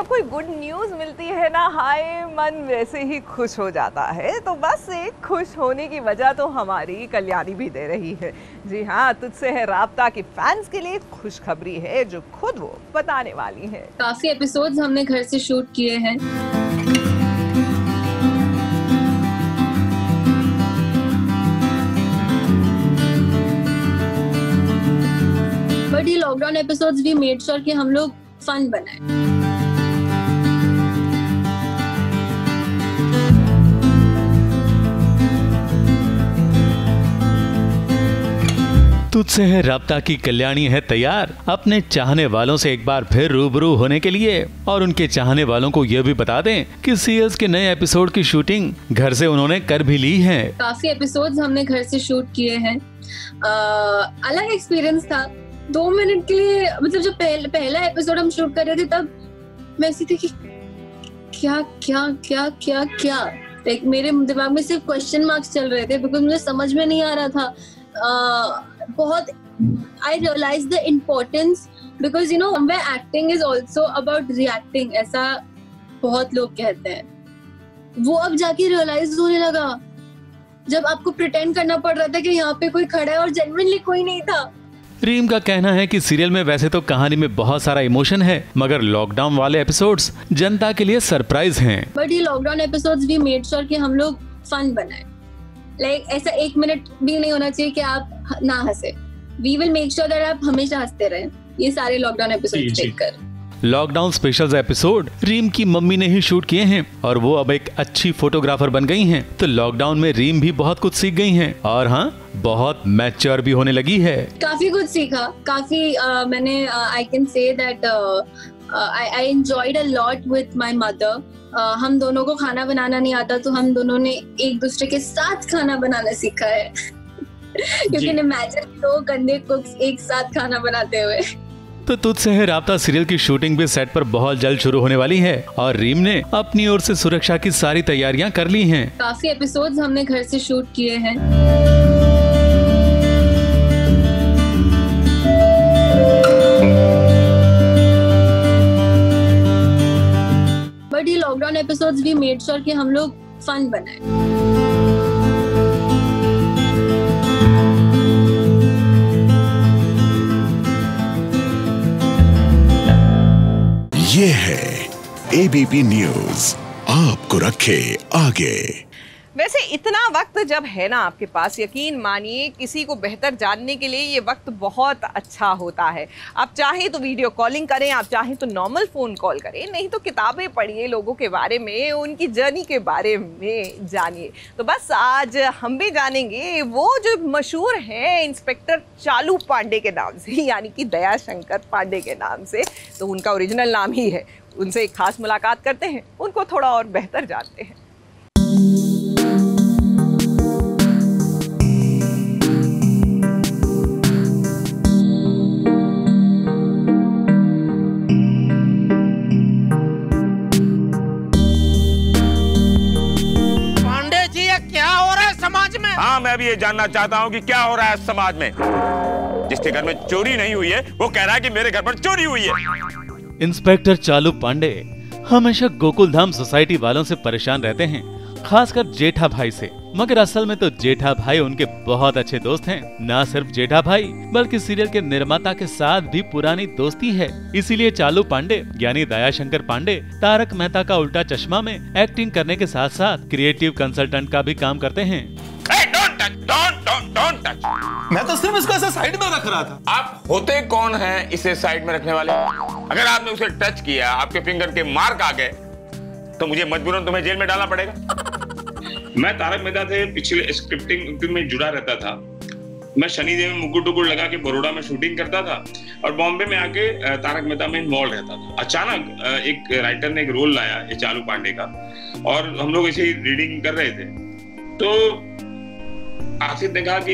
जब कोई good news मिलती है ना, हाय मन वैसे ही खुश हो जाता है। तो बस एक खुश होने की वजह तो हमारी कल्याणी भी दे रही है। जी हाँ, तुझसे है राब्ता की फैंस के लिए खुशखबरी है जो खुद वो बताने वाली है। काफी एपिसोड्स हमने घर से शूट किए हैं। बट ये लॉकडाउन एपिसोड्स भी मेड श्योर कि हम लोग फन बनाए। तुझसे है राब्ता की कल्याणी है तैयार अपने चाहने वालों से एक बार फिर रूबरू होने के लिए। और उनके चाहने वालों को यह भी बता दें कि सीरियल्स के नए एपिसोड की शूटिंग घर से उन्होंने कर भी ली है। काफी एपिसोड्स हमने घर से शूट किए हैं। अलग एक्सपीरियंस था। 2 मिनट के लिए, मतलब जब पहला एपिसोड हम शूट कर रहे थे तब मैं ऐसी थी कि क्या क्या क्या क्या क्या लाइक मेरे दिमाग में सिर्फ क्वेश्चन मार्क्स चल रहे थे बिकॉज मुझे समझ में नहीं आ रहा था। बहुत I realized the importance because you know somewhere acting is also about reacting, ऐसा बहुत लोग कहते हैं। वो अब जाके रियलाइज होने लगा जब आपको प्रिटेंड करना पड़ रहा था कि यहाँ पे कोई खड़ा है और जेन्युइनली कोई नहीं था। रीम का कहना है कि सीरियल में वैसे तो कहानी में बहुत सारा इमोशन है, मगर लॉकडाउन वाले एपिसोड्स जनता के लिए सरप्राइज हैं। बट ये लॉकडाउन एपिसोड्स भी मेड श्योर कि हम लोग फन बनाए। लाइक ऐसा 1 मिनट भी नहीं होना चाहिए कि आप ना हंसे। We will make sure that आप हमेशा हंसते रहें ये सारे लॉकडाउन एपिसोड्स देखकर। लॉकडाउन स्पेशल्स एपिसोड रीम की मम्मी ने ही शूट किए हैं और वो अब एक अच्छी फोटोग्राफर बन गई हैं। तो लॉकडाउन में रीम भी बहुत कुछ सीख गई हैं और हाँ, बहुत मैच्योर भी होने लगी है। काफी कुछ सीखा। काफी मैंने I can say that I enjoyed a lot with my mother. हम दोनों को खाना बनाना नहीं आता तो हम दोनों ने एक दूसरे के साथ खाना बनाना सीखा है। You can imagine 2 गंदे कुक्स एक साथ खाना बनाते हुए। तो तुझसे है राब्ता सीरियल की शूटिंग भी सेट पर बहुत जल्द शुरू होने वाली है और रीम ने अपनी ओर से सुरक्षा की सारी तैयारियां कर ली हैं। काफी एपिसोड्स हमने घर से शूट किए हैं। बट ये लॉकडाउन एपिसोड्स भी मेड श्योर कि हम लोग फन बनाए। ये है एबीपी न्यूज़, आपको रखे आगे। वैसे इतना वक्त जब है ना आपके पास, यकीन मानिए किसी को बेहतर जानने के लिए ये वक्त बहुत अच्छा होता है। आप चाहें तो वीडियो कॉलिंग करें, आप चाहें तो नॉर्मल फ़ोन कॉल करें, नहीं तो किताबें पढ़िए, लोगों के बारे में, उनकी जर्नी के बारे में जानिए। तो बस आज हम भी जानेंगे वो जो मशहूर हैं इंस्पेक्टर चालू पांडे के नाम से, यानी कि दयाशंकर पांडे के नाम से। तो उनका ओरिजिनल नाम ही है। उनसे एक खास मुलाकात करते हैं, उनको थोड़ा और बेहतर जानते हैं। हाँ, मैं भी ये जानना चाहता हूँ कि क्या हो रहा है समाज में। जिसके घर में चोरी नहीं हुई है वो कह रहा है कि मेरे घर पर चोरी हुई है। इंस्पेक्टर चालू पांडे हमेशा गोकुलधाम सोसाइटी वालों से परेशान रहते हैं, खासकर जेठा भाई से। मगर असल में तो जेठा भाई उनके बहुत अच्छे दोस्त हैं। ना सिर्फ जेठा भाई बल्कि सीरियल के निर्माता के साथ भी पुरानी दोस्ती है। इसीलिए चालू पांडे यानी दयाशंकर पांडे तारक मेहता का उल्टा चश्मा में एक्टिंग करने के साथ साथ क्रिएटिव कंसल्टेंट का भी काम करते हैं। Don't touch। मैं तो सिर्फ इसको ऐसे साइड में रख रहा था। आप होते कौन हैं इसे साइड में रखने वाले? अगर आपने उसे टच किया, आपके फिंगर के मार्क आ गए तो मुझे मजबूरन तुम्हें जेल में डालना पड़ेगा। मैं तारक मेहता से पिछले स्क्रिप्टिंग में जुड़ा रहता था। मैं शनिदेव में मुकुट टुकुट लगा के बड़ौदा में शूटिंग करता था और बॉम्बे में आके तारक मेहता में इन्वॉल्व रहता था। अचानक एक राइटर ने एक रोल लाया ये चालू पांडे का और हम लोग ऐसे ही रीडिंग कर रहे थे तो आसिफ ने कहा कि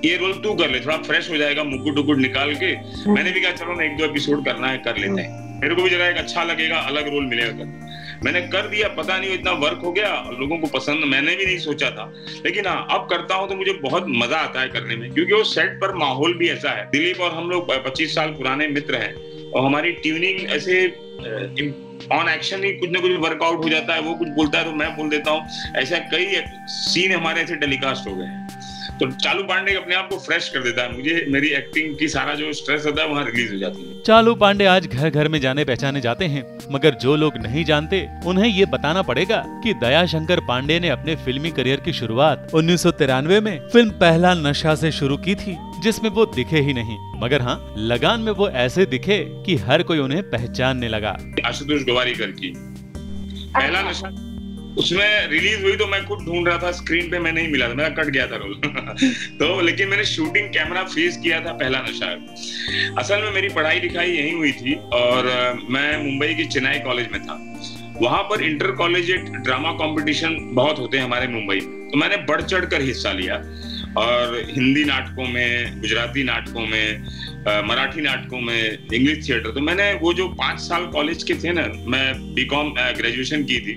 ये रोल तू कर ले, थोड़ा फ्रेश हो जाएगा मुकुट टुकुट निकाल के। मैंने भी कहा चलो ना 1-2 एपिसोड करना है, कर लेते हैं। मेरे को भी जरा एक अच्छा लगेगा, अलग रोल मिलेगा कर। मैंने कर दिया, पता नहीं इतना वर्क हो गया, लोगों को पसंद मैंने भी नहीं सोचा था, लेकिन हाँ अब करता हूँ तो मुझे बहुत मजा आता है करने में, क्योंकि वो सेट पर माहौल भी ऐसा है। दिलीप और हम लोग 25 साल पुराने मित्र हैं और हमारी ट्यूनिंग ऐसे ऑन एक्शन ही कुछ ना कुछ वर्कआउट हो जाता है, वो कुछ बोलता है तो मैं बोल देता हूँ। ऐसा कई सीन हमारे ऐसे टेलीकास्ट हो गए हैं। तो चालू पांडे अपने आप को फ्रेश कर देता है, मुझे मेरी एक्टिंग की सारा जो स्ट्रेस होता है वहाँ रिलीज हो जाती है। चालू पांडे आज घर घर में जाने पहचाने जाते हैं, मगर जो लोग नहीं जानते उन्हें ये बताना पड़ेगा कि दयाशंकर पांडे ने अपने फिल्मी करियर की शुरुआत 1993 में फिल्म पहला नशा से शुरू की थी, जिसमें वो दिखे ही नहीं, मगर हाँ लगान में वो ऐसे दिखे कि हर कोई उन्हें पहचानने लगा। आशुतोष गोवारीकर की पहला नशा उसमें रिलीज हुई तो मैं खुद ढूंढ रहा था, स्क्रीन पे मैं नहीं मिला था, मेरा कट गया था रोल तो लेकिन मैंने शूटिंग कैमरा फेस किया था पहला नशा। असल में मेरी पढ़ाई लिखाई यहीं हुई थी और मैं मुंबई की चेन्नई कॉलेज में था। वहां पर इंटर कॉलेजिएट ड्रामा कंपटीशन बहुत होते हैं हमारे मुंबई में, तो मैंने बढ़ चढ़ कर हिस्सा लिया और हिंदी नाटकों में, गुजराती नाटकों में, मराठी नाटकों में, इंग्लिश थिएटर। तो मैंने वो जो 5 साल कॉलेज के थे ना, मैं बीकॉम ग्रेजुएशन की थी,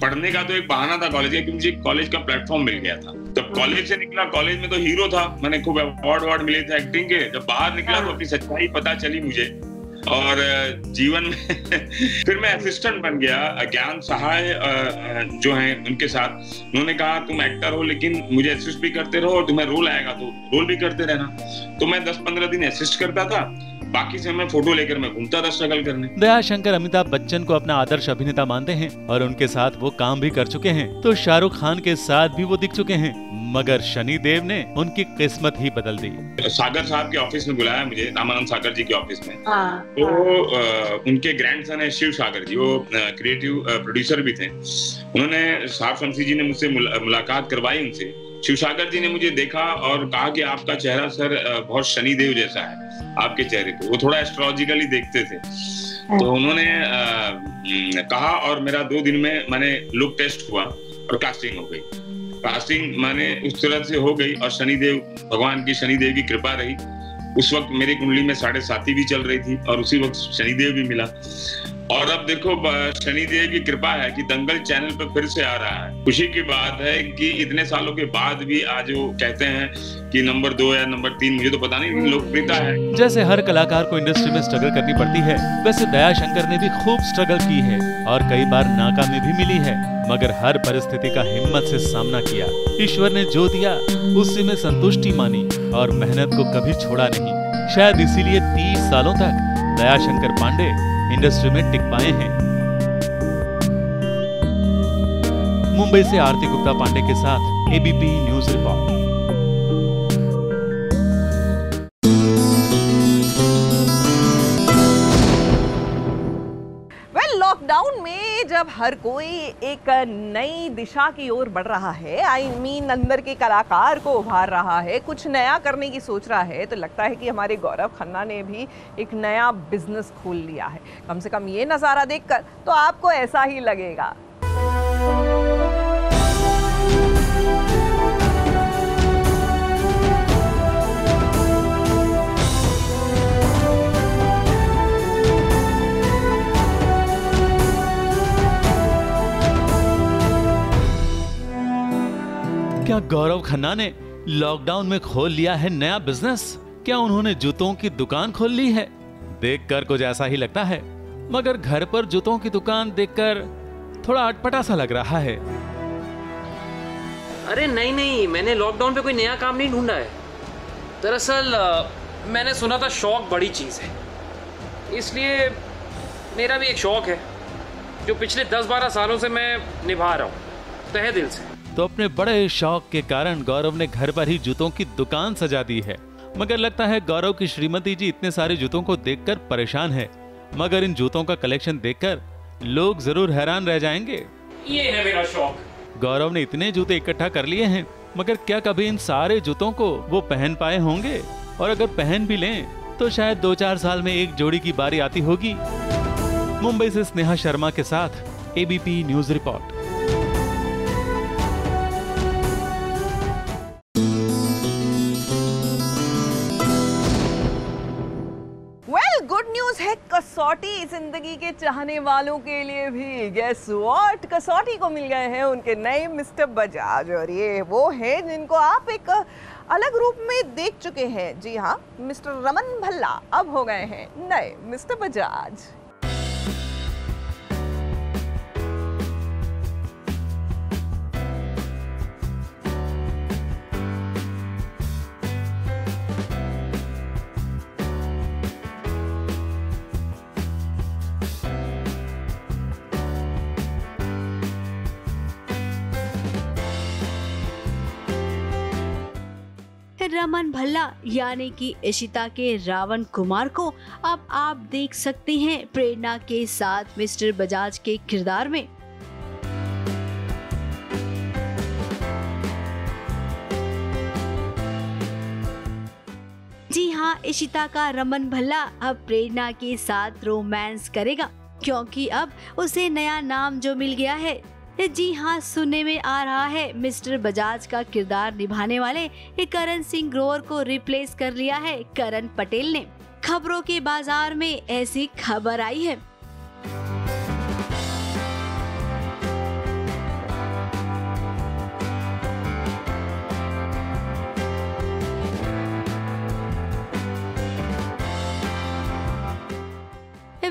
पढ़ने का तो एक बहाना था कॉलेज का, क्योंकि मुझे कॉलेज का प्लेटफॉर्म मिल गया था। जब कॉलेज से निकला, कॉलेज में तो हीरो था, मैंने खूब अवार्ड मिले थे एक्टिंग के। जब बाहर निकला तो अपनी सच्चाई पता चली मुझे और जीवन में फिर मैं असिस्टेंट बन गया ज्ञान सहाय जो हैं उनके साथ। उन्होंने कहा तुम एक्टर हो लेकिन मुझे असिस्ट भी करते रहो और तुम्हें रोल आएगा तो रोल भी करते रहना। तो मैं 10-15 दिन असिस्ट करता था, बाकी से मैं फोटो लेकर मैं घूमता था स्ट्रगल करने। दयाशंकर अमिताभ बच्चन को अपना आदर्श अभिनेता मानते हैं और उनके साथ वो काम भी कर चुके हैं, तो शाहरुख खान के साथ भी वो दिख चुके हैं, मगर शनि देव ने उनकी किस्मत ही बदल दी। सागर साहब के ऑफिस में बुलाया मुझे, रामानंद सागर जी के ऑफिस में। तो उनके ग्रैंडसन है शिव सागर जी, वो क्रिएटिव प्रोड्यूसर भी थे। उन्होंने साहब शमसी जी ने मुझसे मुलाकात करवाई उनसे। शिव सागर जी ने मुझे देखा और कहा कि आपका चेहरा सर बहुत शनि देव जैसा है आपके चेहरे पे। वो थोड़ा एस्ट्रोलॉजिकली देखते थे, तो उन्होंने कहा और मेरा 2 दिन में मैंने लुक टेस्ट हुआ और कास्टिंग हो गई। कास्टिंग माने उस तरह से हो गई और शनिदेव, भगवान की शनिदेव की कृपा रही। उस वक्त मेरी कुंडली में 7.5 भी चल रही थी और उसी वक्त शनिदेव भी मिला। और अब देखो शनिदेव की कृपा है कि दंगल चैनल पर फिर से आ रहा है। खुशी की बात है कि इतने सालों के बाद भी आज वो कहते हैं कि नंबर 2 या नंबर 3, मुझे तो पता नहीं, लोकप्रियता है। जैसे हर कलाकार को इंडस्ट्री में स्ट्रगल करनी पड़ती है, वैसे दयाशंकर ने भी खूब स्ट्रगल की है और कई बार नाकामी भी मिली है, मगर हर परिस्थिति का हिम्मत से सामना किया। ईश्वर ने जो दिया उसी में संतुष्टि मानी और मेहनत को कभी छोड़ा नहीं। शायद इसीलिए 30 सालों तक दयाशंकर पांडे इंडस्ट्री में टिक पाए हैं। मुंबई से आरती गुप्ता पांडे के साथ एबीपी न्यूज रिपोर्ट। लॉकडाउन में जब हर कोई एक नई दिशा की ओर बढ़ रहा है, अंदर के कलाकार को उभार रहा है, कुछ नया करने की सोच रहा है, तो लगता है कि हमारे गौरव खन्ना ने भी एक नया बिजनेस खोल लिया है। कम से कम ये नज़ारा देखकर तो आपको ऐसा ही लगेगा। क्या गौरव खन्ना ने लॉकडाउन में खोल लिया है नया बिजनेस? क्या उन्होंने जूतों की दुकान खोल ली है? देखकर कुछ ऐसा ही लगता है, मगर घर पर जूतों की दुकान देखकर थोड़ा अटपटा सा लग रहा है। अरे नहीं, मैंने लॉकडाउन पे कोई नया काम नहीं ढूंढा है। दरअसल मैंने सुना था शौक बड़ी चीज़ है, इसलिए मेरा भी एक शौक है जो पिछले 10-12 सालों से मैं निभा रहा हूँ तहे दिल से। तो अपने बड़े शौक के कारण गौरव ने घर पर ही जूतों की दुकान सजा दी है, मगर लगता है गौरव की श्रीमती जी इतने सारे जूतों को देखकर परेशान है, मगर इन जूतों का कलेक्शन देखकर लोग जरूर हैरान रह जाएंगे। ये है मेरा शौक। गौरव ने इतने जूते इकट्ठा कर लिए हैं, मगर क्या कभी इन सारे जूतों को वो पहन पाए होंगे? और अगर पहन भी लें तो शायद 2-4 साल में एक जोड़ी की बारी आती होगी। मुंबई से स्नेहा शर्मा के साथ ABP news report. Good news है कसौटी जिंदगी के चाहने वालों के लिए भी। गेस व्हाट, कसौटी को मिल गए हैं उनके नए मिस्टर बजाज, और ये वो है जिनको आप एक अलग रूप में देख चुके हैं। जी हाँ, मिस्टर रमन भल्ला अब हो गए हैं नए मिस्टर बजाज। रमन भल्ला यानी कि इशिता के रावण कुमार को अब आप देख सकते हैं प्रेरणा के साथ मिस्टर बजाज के किरदार में। जी हाँ, इशिता का रमन भल्ला अब प्रेरणा के साथ रोमांस करेगा, क्योंकि अब उसे नया नाम जो मिल गया है। जी हाँ, सुनने में आ रहा है मिस्टर बजाज का किरदार निभाने वाले करण सिंह ग्रोवर को रिप्लेस कर लिया है करण पटेल ने। खबरों के बाजार में ऐसी खबर आई है।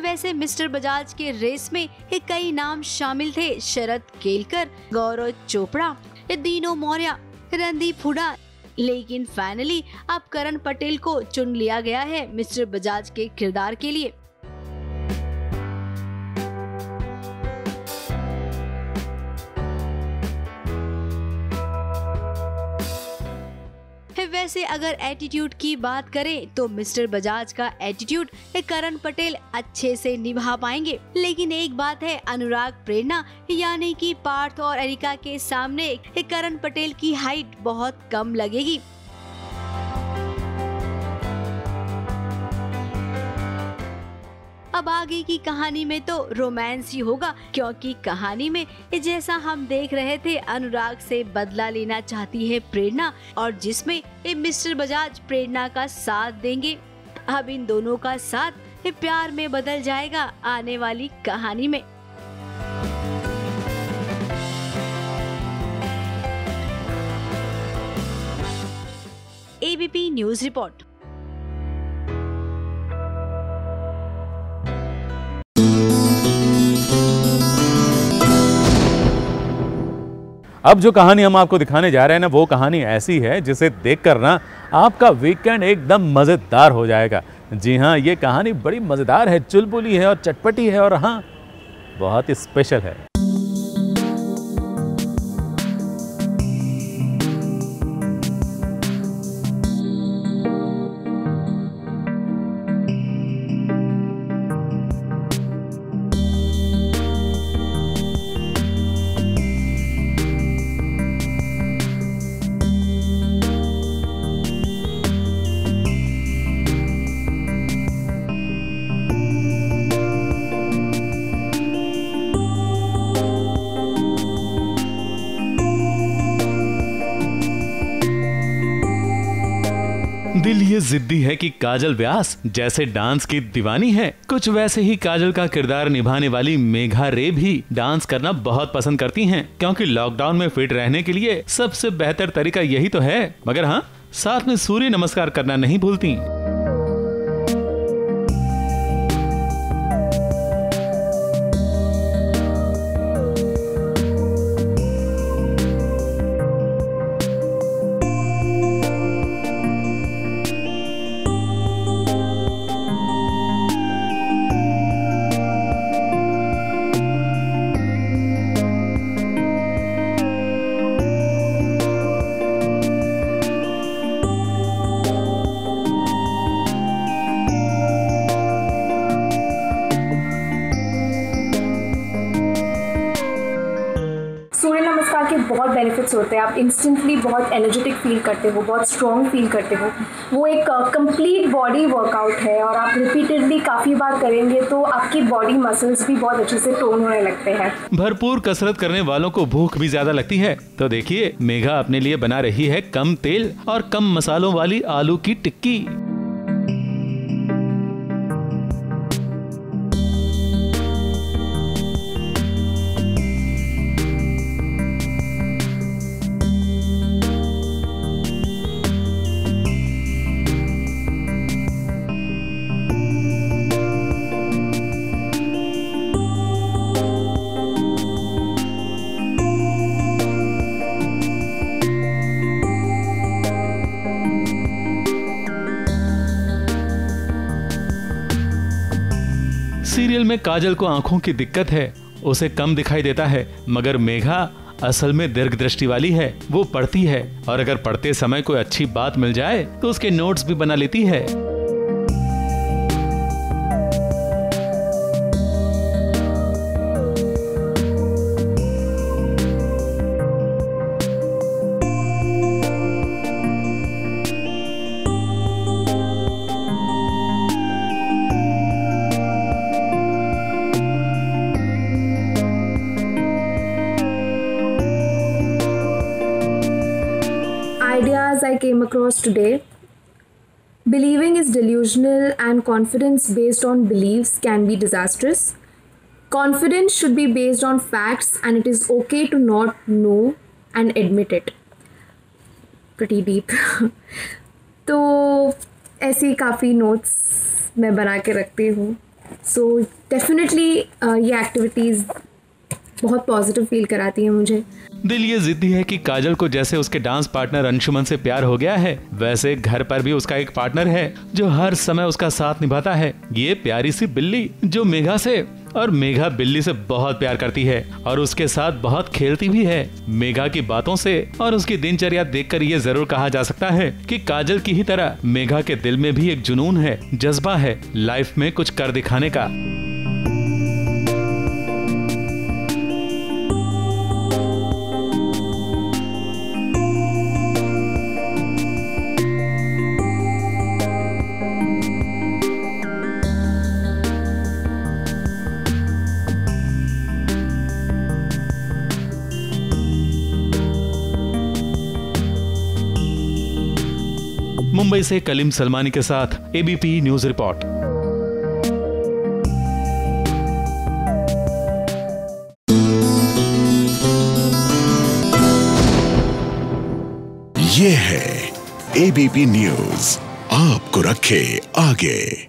वैसे मिस्टर बजाज के रेस में कई नाम शामिल थे। शरद केलकर, गौरव चोपड़ा, दीनो मौर्य, रणदीप हुडा, लेकिन फाइनली अब करण पटेल को चुन लिया गया है मिस्टर बजाज के किरदार के लिए। वैसे अगर एटीट्यूड की बात करें तो मिस्टर बजाज का एटीट्यूड करण पटेल अच्छे से निभा पाएंगे, लेकिन एक बात है, अनुराग प्रेरणा यानी कि पार्थ और एरिका के सामने करण पटेल की हाइट बहुत कम लगेगी। अब आगे की कहानी में तो रोमांस ही होगा, क्योंकि कहानी में जैसा हम देख रहे थे अनुराग से बदला लेना चाहती है प्रेरणा, और जिसमें मिस्टर बजाज प्रेरणा का साथ देंगे। अब इन दोनों का साथ प्यार में बदल जाएगा आने वाली कहानी में। ABP news report. अब जो कहानी हम आपको दिखाने जा रहे हैं ना, वो कहानी ऐसी है जिसे देखकर ना आपका वीकेंड एकदम मज़ेदार हो जाएगा। जी हाँ, ये कहानी बड़ी मज़ेदार है, चुलबुली है और चटपटी है, और हाँ, बहुत ही स्पेशल है। दिल ये जिद्दी है कि काजल व्यास जैसे डांस की दीवानी है, कुछ वैसे ही काजल का किरदार निभाने वाली मेघा रे भी डांस करना बहुत पसंद करती हैं, क्योंकि लॉकडाउन में फिट रहने के लिए सबसे बेहतर तरीका यही तो है। मगर हाँ, साथ में सूर्य नमस्कार करना नहीं भूलती। बहुत बेनिफिट्स होते हैं। आप इंस्टेंटली बहुत एनर्जेटिक फील करते हो, बहुत स्ट्रॉन्ग फील करते हो। वो एक कंप्लीट बॉडी वर्कआउट है और आप रिपीटेडली काफ़ी बार करेंगे तो आपकी बॉडी मसल्स भी बहुत अच्छे से टोन होने लगते हैं। भरपूर कसरत करने वालों को भूख भी ज्यादा लगती है, तो देखिए मेघा अपने लिए बना रही है कम तेल और कम मसालों वाली आलू की टिक्की। सीरियल में काजल को आंखों की दिक्कत है, उसे कम दिखाई देता है, मगर मेघा असल में दीर्घ दृष्टि वाली है। वो पढ़ती है और अगर पढ़ते समय कोई अच्छी बात मिल जाए तो उसके नोट्स भी बना लेती है। Ideas I came across today. Believing is delusional and confidence based on beliefs can be disastrous. Confidence should be based on facts and it is okay to not know and admit it. Pretty deep. तो ऐसी काफ़ी notes मैं बना के रखती हूँ। So definitely ये activities बहुत पॉजिटिव फील कराती है मुझे। दिल ये जिद्दी है कि काजल को जैसे उसके डांस पार्टनर अंशुमन से प्यार हो गया है, वैसे घर पर भी उसका एक पार्टनर है जो हर समय उसका साथ निभाता है। ये प्यारी सी बिल्ली जो मेघा से, और मेघा बिल्ली से बहुत प्यार करती है और उसके साथ बहुत खेलती भी है। मेघा की बातों से और उसकी दिनचर्या देखकर ये जरूर कहा जा सकता है कि काजल की ही तरह मेघा के दिल में भी एक जुनून है, जज्बा है लाइफ में कुछ कर दिखाने का। मुंबई से कलीम सलमानी के साथ एबीपी न्यूज रिपोर्ट। ये है एबीपी न्यूज, आपको रखे आगे।